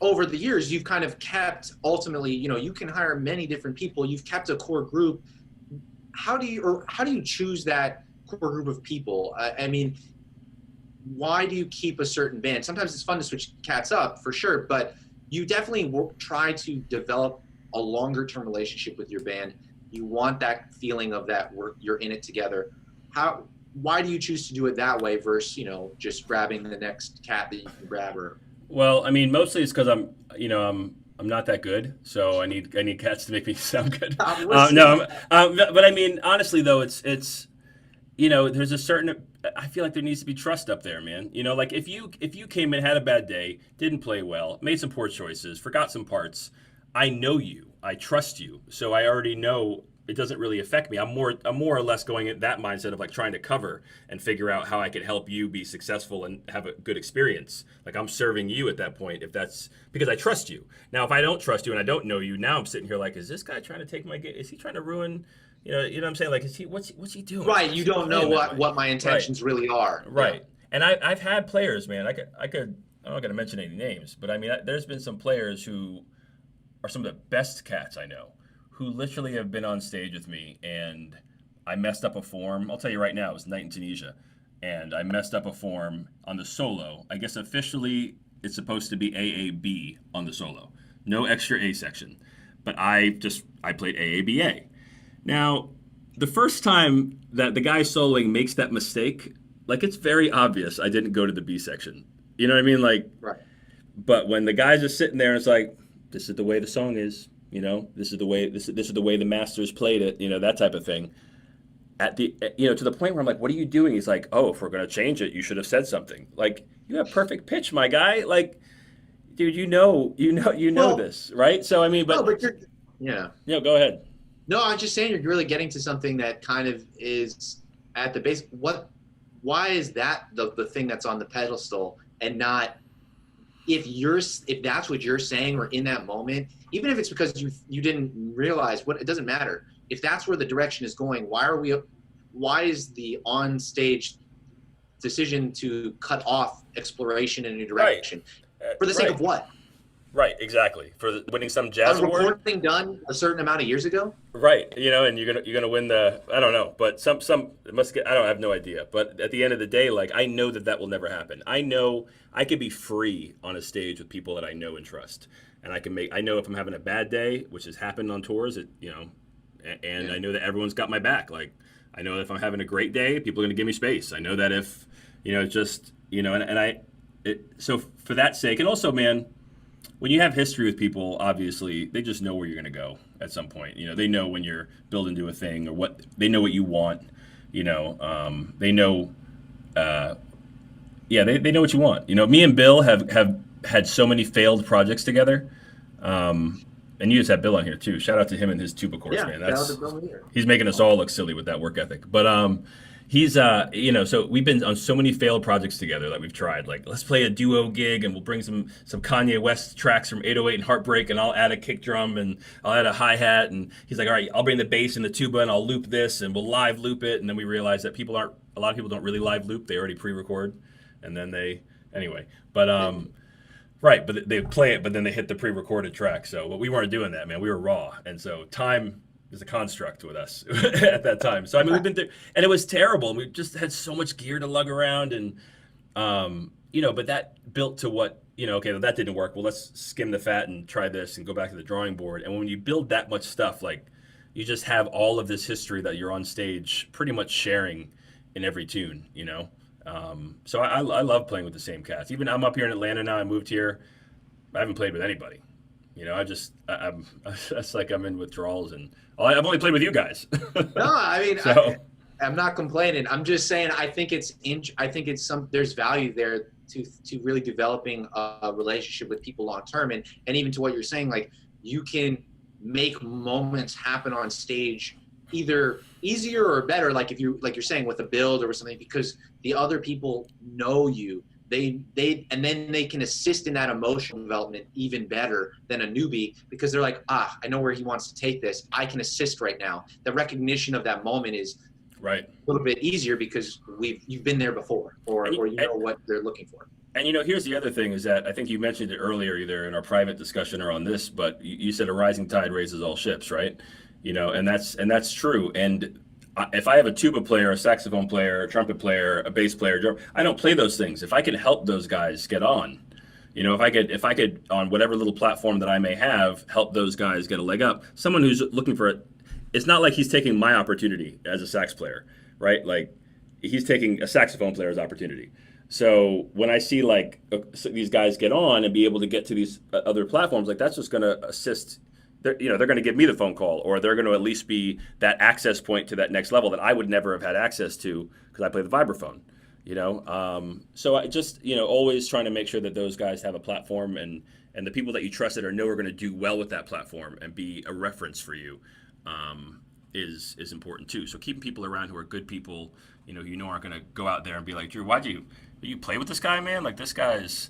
over the years, you've kind of kept, ultimately, you can hire many different people. You've kept a core group. How do you choose that core group of people? I mean, why do you keep a certain band? Sometimes it's fun to switch cats up, for sure, but you definitely try to develop a longer term relationship with your band. You want that feeling of that you're in it together. Why do you choose to do it that way versus, just grabbing the next cat that you can grab? Or Well, I mean, mostly it's because I'm not that good, so I need cats to make me sound good. I'm No, listening. but I mean, honestly though, it's there's a certain, I feel like there needs to be trust up there, man. Like if you came in, had a bad day, didn't play well, made some poor choices, forgot some parts, I know you, I trust you, so I already know it doesn't really affect me. I'm more or less going in that mindset of like trying to cover and figure out how I can help you be successful and have a good experience. Like I'm serving you at that point, if that's because I trust you. Now, if I don't trust you and I don't know you, now I'm sitting here like, is this guy trying to take my game? Is he trying to ruin? You know what I'm saying? Like, what's he doing? Right. Why You is he don't know playing that way? what my Right, intentions really are. Yeah. right. And I've had players, man. I'm not gonna mention any names, but I mean, there's been some players who are some of the best cats I know, who literally have been on stage with me, and I messed up a form. I'll tell you right now, it was Night in Tunisia, and I messed up a form on the solo. I guess officially it's supposed to be AAB on the solo, no extra A section, but I played AABA. Now, the first time that the guy soloing makes that mistake, like it's very obvious I didn't go to the B section. You know what I mean? Like, Right. but when the guys are sitting there, and it's like, this is the way the song is. This is the way the masters played it. That type of thing. To the point where I'm like, what are you doing? He's like, oh, if we're gonna change it, you should have said something. Like, you have perfect pitch, my guy. Like, dude, you know Well, this, right? So I mean, no, but but yeah. go ahead. No, I'm just saying you're really getting to something that kind of is at the base. Why is that the thing that's on the pedestal and not, if that's what you're saying or in that moment, even if it's because you didn't realize what, it doesn't matter. If that's where the direction is going, why is the on stage decision to cut off exploration in a new Right, direction? For the sake right, of what? right. Exactly. For winning some A jazz award. recording done a certain amount of years ago? Right, and you're gonna win the, I don't know, but some it must get, I have no idea. But at the end of the day, like I know that will never happen. I know I could be free on a stage with people that I know and trust, and I know if I'm having a bad day, which has happened on tours, and Yeah. I know that everyone's got my back. Like I know that if I'm having a great day, people are gonna give me space. I know that if just and so for that sake, and also, man, when you have history with people, obviously they just know where you're going to go at some point. They know when you're building to a thing, or what they know what you want. They know, uh, yeah, they know what you want. Me and Bill have had so many failed projects together. And you just have Bill on here too. Shout out to him and his tuba course, Yeah. man. Shout out to That's Bill here. He's making us all look silly with that work ethic. But he's so we've been on so many failed projects together that we've tried. Like, let's play a duo gig and we'll bring some Kanye West tracks from 808 and Heartbreak, and I'll add a kick drum and I'll add a hi-hat, and he's like, all right, I'll bring the bass and the tuba and I'll loop this and we'll live loop it. And then we realize that a lot of people don't really live loop. They already pre-record, and then anyway. But right, but they play it, but then they hit the pre-recorded track. So, but we weren't doing that, man. We were raw, and so time is a construct with us at that time. So I mean, we've been through, and it was terrible. We just had so much gear to lug around, and but that built to what Okay, well, that didn't work. Well, let's skim the fat and try this and go back to the drawing board. And when you build that much stuff, like you just have all of this history that you're on stage pretty much sharing in every tune. So I love playing with the same cats. Even I'm up here in Atlanta now. I moved here. I haven't played with anybody. I'm it's like I'm in withdrawals, and I've only played with you guys. No, I mean, So I'm not complaining. I'm just saying I think it's there's value there to really developing a relationship with people long term, and even to what you're saying, like you can make moments happen on stage either easier or better, like if you like you're saying with a build or something, because the other people know you. And then they can assist in that emotional development even better than a newbie, because they're like, I know where he wants to take this. I can assist right now. The recognition of that moment is right. a little bit easier because you've been there before, or And, you know what they're looking for. And here's the other thing is that I think you mentioned it earlier, either in our private discussion or on this, but you said a rising tide raises all ships, right? And that's true. And if I have a tuba player, a saxophone player, a trumpet player, a bass player, I don't play those things. If I can help those guys get on, if I could on whatever little platform that I may have, help those guys get a leg up. Someone who's looking for it, it's not like he's taking my opportunity as a sax player, right? Like he's taking a saxophone player's opportunity. So when I see like so these guys get on and be able to get to these other platforms, like that's just going to assist. They're going to give me the phone call, or they're going to at least be that access point to that next level that I would never have had access to because I play the vibraphone. So I just always trying to make sure that those guys have a platform, and the people that you trust that know are going to do well with that platform and be a reference for you, is important too. So keeping people around who are good people, aren't going to go out there and be like, Drew, why'd you play with this guy, man? Like this guy's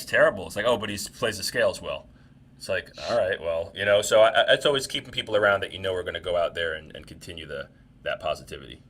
terrible. It's like, oh, but he plays the scales well. It's like, all right, well, so it's always keeping people around that are going to go out there and continue that positivity.